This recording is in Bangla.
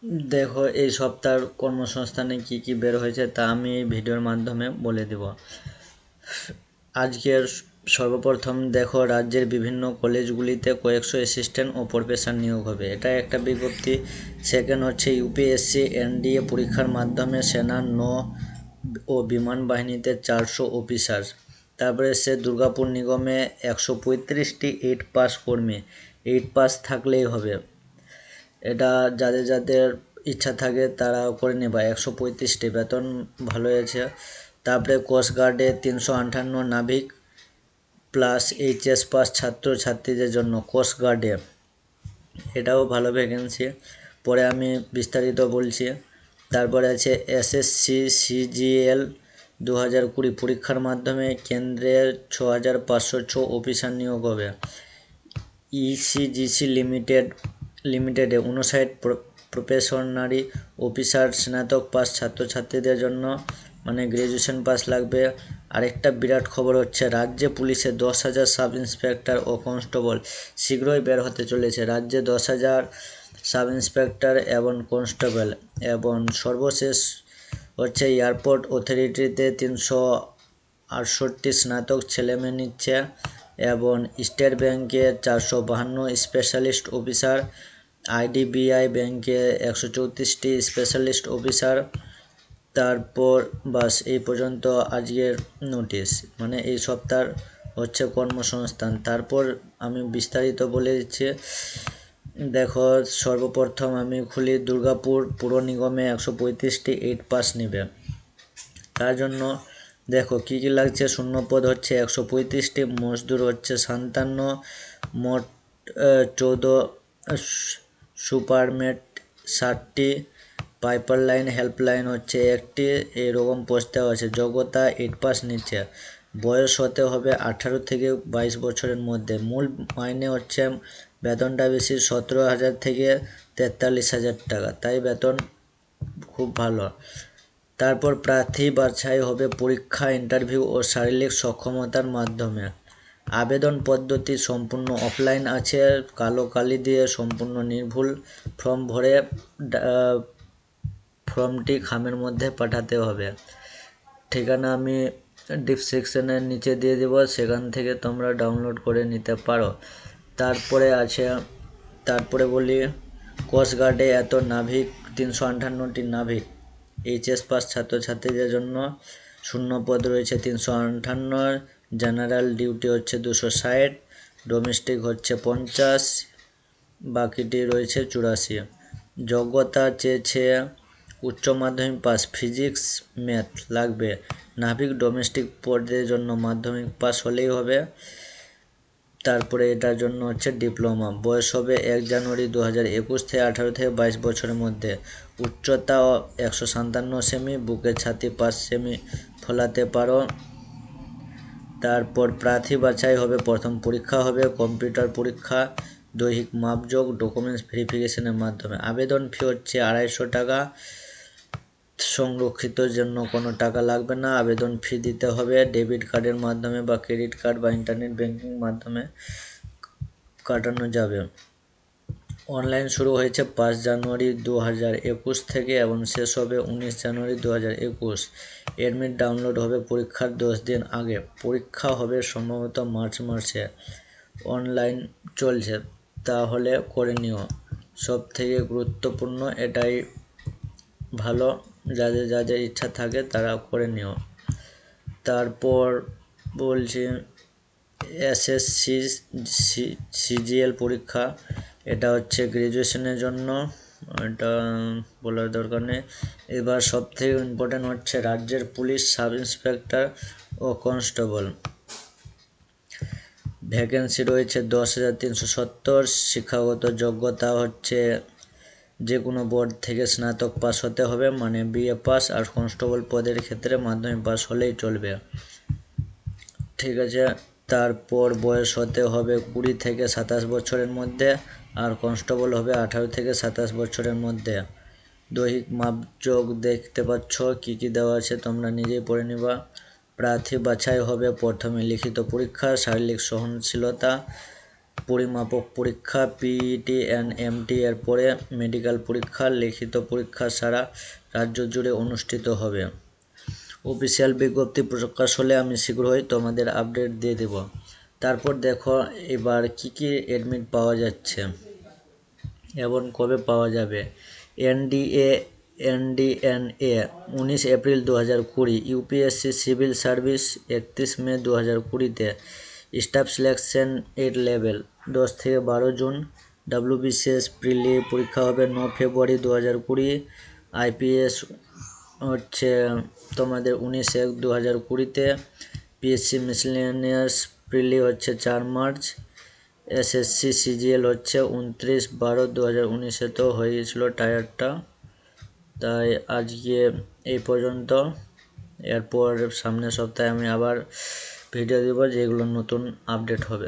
দেখো এই সপ্তাহের কর্মসংস্থানে কি কি বের হয়েছে তা আমি এই ভিডিওর মাধ্যমে বলে দেব। আজকের সর্বপ্রথম দেখো, রাজ্যের বিভিন্ন কলেজগুলিতে কয়েকশো অ্যাসিস্ট্যান্ট ও প্রফেসর নিয়োগ হবে, এটা একটা বিজ্ঞপ্তি। সেকেন্ড হচ্ছে ইউপিএসসি এনডিএ পরীক্ষার মাধ্যমে সেনা নৌ ও বিমান বাহিনীতে 400 অফিসার। তারপরে সে দুর্গাপুর নিগমে 135টি 8 পাস কর্মী, 8 পাস থাকলেই হবে। এটা যাদের যাদের ইচ্ছা থাকে তারা করে নেবা। 135টি, বেতন ভালো আছে। তারপরে কোস্টগার্ডে 358 নাবিক প্লাস এইচএস পাস ছাত্রছাত্রীদের জন্য কোস্টগার্ডে, এটাও ভালো ভ্যাকেন্সি। পরে আমি বিস্তারিত বলছি। তারপরে আছে এসএসসি সিজিএল 2020 পরীক্ষার মাধ্যমে কেন্দ্রের 6506 অফিসার নিয়োগ হবে। ইসিজিসি লিমিটেডে 59 প্রফেশনারি অফিসার স্নাতক পাস ছাত্রছাত্রীদের জন্য, মানে গ্র্যাজুয়েশন পাস লাগবে। আরেকটা বিরাট খবর হচ্ছে, রাজ্যে পুলিশে 10,000 সাব ইন্সপেক্টর ও কনস্টেবল শীঘ্রই বের হতে চলেছে। রাজ্যে 10,000 সাব ইন্সপেক্টর এবং কনস্টেবল। এবং সর্বশেষ হচ্ছে এয়ারপোর্ট অথরিটিতে 368 স্নাতক ছেলেমেয়ে নিচ্ছে। এবং স্টেট ব্যাংকে 452 স্পেশালিস্ট অফিসার, আইডিবিআই ব্যাংকে 134টি স্পেশালিস্ট অফিসার। তারপর বাস এই পর্যন্ত আজকের নোটিশ, মানে এই সপ্তাহ হচ্ছে কর্মসংস্থান। তারপর আমি বিস্তারিত বলে দিচ্ছি। দেখো, সর্বপ্রথম আমি খুলি দুর্গাপুর পুর নিগমে 135টি 8 পাস নেবে। তার জন্য দেখো কি কি লাগছে। শূন্যপদ হচ্ছে 135টি, মজদুর হচ্ছে 57, মোট 14, সুপারমেট 60টি, পাইপার লাইন হেল্পলাইন হচ্ছে 1টি। এরকম পোস্ট দেওয়া আছে। যোগ্যতা 8 পাস নিচ্ছে। বয়স হতে হবে 18 থেকে 22 বছরের মধ্যে। মূল মাইনে হচ্ছে বেতনটা বেশি, 17,000 থেকে 43,000 টাকা, তাই বেতন খুব ভালো। তারপর প্রার্থী বাছাই হবে পরীক্ষা, ইন্টারভিউ ও শারীরিক সক্ষমতার মাধ্যমে। আবেদন পদ্ধতি সম্পূর্ণ অফলাইন আছে। কালো কালি দিয়ে সম্পূর্ণ নির্ভুল ফর্ম ভরে ফর্মটি খামের মধ্যে পাঠাতে হবে। ঠিকানা আমি ডিসক্রিপশনের নিচে দিয়ে দেব, সেখান থেকে তোমরা ডাউনলোড করে নিতে পারো। তারপরে বলি, কোস্টগার্ডে এত নাভিক, 358টি নাভিক এইচএস পাস ছাত্রছাত্রীদের জন্য। শূন্যপদ রয়েছে 358, জেনারেল ডিউটি হচ্ছে 260, ডোমেস্টিক হচ্ছে 50, বাকিটি রয়েছে 84। যোগ্যতা চেয়েছে উচ্চ মাধ্যমিক পাস, ফিজিক্স ম্যাথ লাগবে। নাভিক ডোমেস্টিক পদের জন্য মাধ্যমিক পাস হলেই হবে। তারপরে এটার জন্য হচ্ছে ডিপ্লোমা। বয়স হবে 1 জানুয়ারি 2021 থেকে 18 থেকে 22 বছরের মধ্যে। উচ্চতা 157 সেমি, বুকের ছাতি 5 সেমি ফোলাতে পারো। তারপর প্রার্থী বাছাই হবে, প্রথম পরীক্ষা হবে কম্পিউটার পরীক্ষা, দৈহিক মাপযোগ, ডকুমেন্টস ভেরিফিকেশনের মাধ্যমে। আবেদন ফি হচ্ছে 250 টাকা। সংরক্ষিতর জন্য কোনো টাকা লাগবে না। আবেদন ফি দিতে হবে ডেবিট কার্ডের মাধ্যমে বা ক্রেডিট কার্ড বা ইন্টারনেট ব্যাংকিং মাধ্যমে কাটানো যাবে। অনলাইন শুরু হয়েছে 5 জানুয়ারি 2021 থেকে এবং শেষ হবে 19 জানুয়ারি 2021। এডমিট ডাউনলোড হবে পরীক্ষার 10 দিন আগে। পরীক্ষা হবে সম্ভবত মার্চ মাসে। অনলাইন চলছে, তাহলে করে নিও। সব থেকে গুরুত্বপূর্ণ এটাই ভালো, যাদের যাদের ইচ্ছা থাকে তারা করে নিও। তারপর বলছি এসএসসি সিজিএল পরীক্ষা, এটা হচ্ছে গ্র্যাজুয়েশনের জন্য, এটা বলার দরকার নেই। এবার সবথেকে ইম্পর্টেন্ট হচ্ছে রাজ্যের পুলিশ সাব ইন্সপেক্টর ও কনস্টেবল। ভ্যাকেন্সি রয়েছে 10,370। শিক্ষাগত যোগ্যতা হচ্ছে যে কোনো বোর্ড থেকে স্নাতক পাস হতে হবে, মানে বিএ পাস। আর কনস্টেবল পদের ক্ষেত্রে মাধ্যমিক পাস হলেই চলবে। ঠিক আছে। তারপর বয়স হতে হবে 20 থেকে 27 বছরের মধ্যে, আর কনস্টেবল হবে 18 থেকে 27 বছরের মধ্যে। দৈহিক মাপযোগ দেখতে পাচ্ছ কি কি দেওয়া আছে, তোমরা নিজেই পড়ে নিবা। প্রার্থী বাছাই হবে প্রথমে লিখিত পরীক্ষা, শারীরিক সহনশীলতা, পরিমাপক পরীক্ষা পিইটি অ্যান্ড এমটি এর পরে মেডিকেল পরীক্ষা লিখিত পরীক্ষা সারা রাজ্য জুড়ে অনুষ্ঠিত হবে। অফিসিয়াল বিজ্ঞপ্তি প্রকাশ হলে আমি শীঘ্রই তোমাদের আপডেট দিয়ে দেব। তারপর দেখো এবার কি অ্যাডমিট পাওয়া যাচ্ছে এবং কবে পাওয়া যাবে। এনডিএনএ 19 এপ্রিল 2020, ইউপিএসসি সিভিল সার্ভিস 31 মে 2020-তে, স্টাফ সিলেকশন 8 লেভেল 10 থেকে 12 জুন, ডাব্লিউবিসিএস প্রিলি পরীক্ষা হবে 9 ফেব্রুয়ারি 2020, আইপিএস হচ্ছে তোমাদের 19/1/2020-তে, পিএসসি মিসলেনিয়াস প্রিলি হচ্ছে 4 মার্চ, এসএসসি সিজিএল হচ্ছে 29/12/2019-এ তো হয়ে গেছিল টায়ারটা। তাই আজকে এই পর্যন্ত। এরপর সামনের সপ্তাহে আমি আবার ভিডিও দেবো যেগুলো নতুন আপডেট হবে।